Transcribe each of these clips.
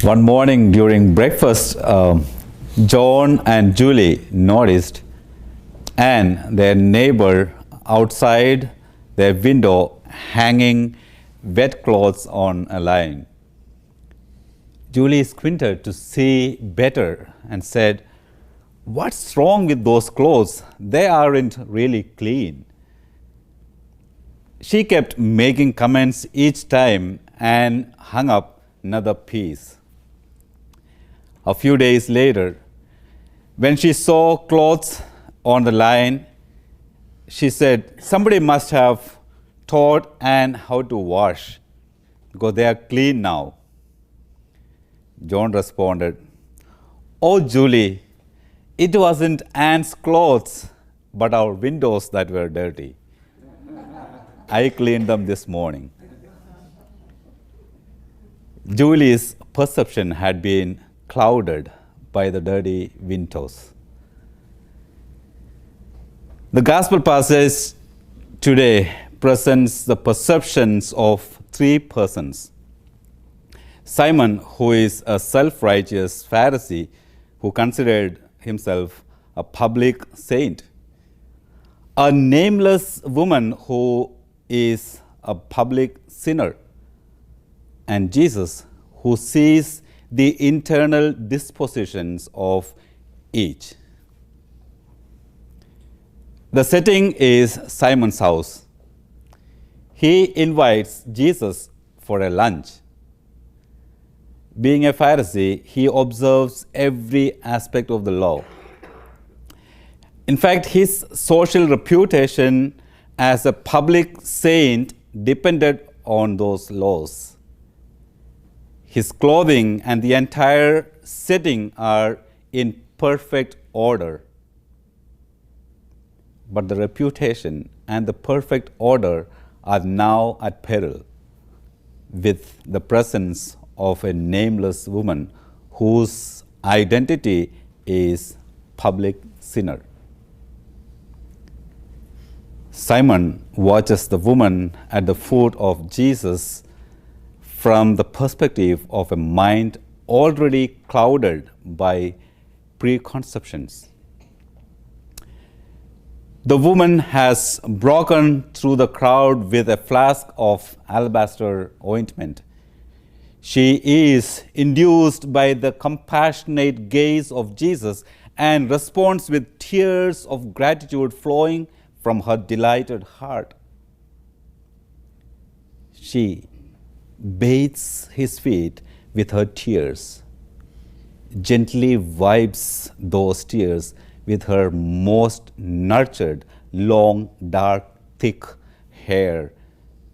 One morning during breakfast, John and Julie noticed and their neighbor outside their window hanging wet clothes on a line. Julie squinted to see better and said, "What's wrong with those clothes? They aren't really clean." She kept making comments each time and hung up another piece. A few days later, when she saw clothes on the line, she said, "Somebody must have taught Anne how to wash because they are clean now." John responded, "Oh, Julie, it wasn't Anne's clothes, but our windows that were dirty. I cleaned them this morning." Julie's perception had been clouded by the dirty windows. The gospel passage today presents the perceptions of three persons. Simon, who is a self-righteous Pharisee who considered himself a public saint. A nameless woman who is a public sinner. And Jesus, who sees the internal dispositions of each. The setting is Simon's house. He invites Jesus for a lunch. Being a Pharisee, he observes every aspect of the law. In fact, his social reputation as a public saint depended on those laws. His clothing and the entire setting are in perfect order. But the reputation and the perfect order are now at peril with the presence of a nameless woman whose identity is public sinner. Simon watches the woman at the foot of Jesus from the perspective of a mind already clouded by preconceptions. The woman has broken through the crowd with a flask of alabaster ointment. She is induced by the compassionate gaze of Jesus and responds with tears of gratitude flowing from her delighted heart. She bathes his feet with her tears, gently wipes those tears with her most nurtured, long, dark, thick hair,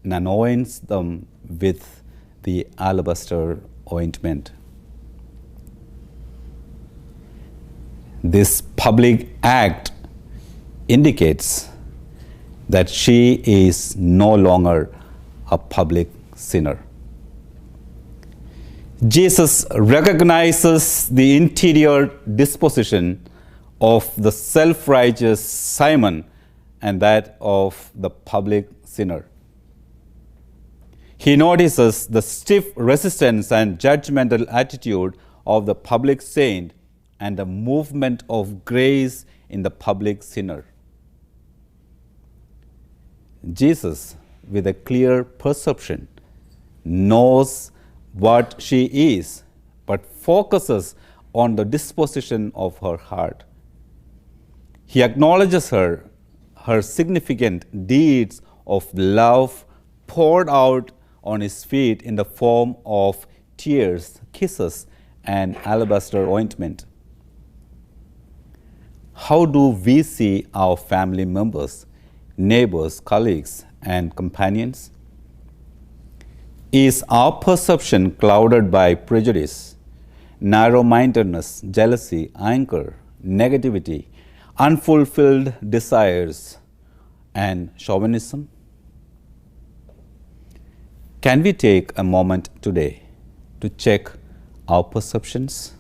and anoints them with the alabaster ointment. This public act indicates that she is no longer a public sinner. Jesus recognizes the interior disposition of the self-righteous Simon and that of the public sinner. He notices the stiff resistance and judgmental attitude of the public saint and the movement of grace in the public sinner. Jesus, with a clear perception, knows what she is, but focuses on the disposition of her heart. He acknowledges her significant deeds of love poured out on his feet in the form of tears, kisses, and alabaster ointment. How do we see our family members, neighbors, colleagues, and companions? Is our perception clouded by prejudice, narrow-mindedness, jealousy, anger, negativity, unfulfilled desires, and chauvinism? Can we take a moment today to check our perceptions?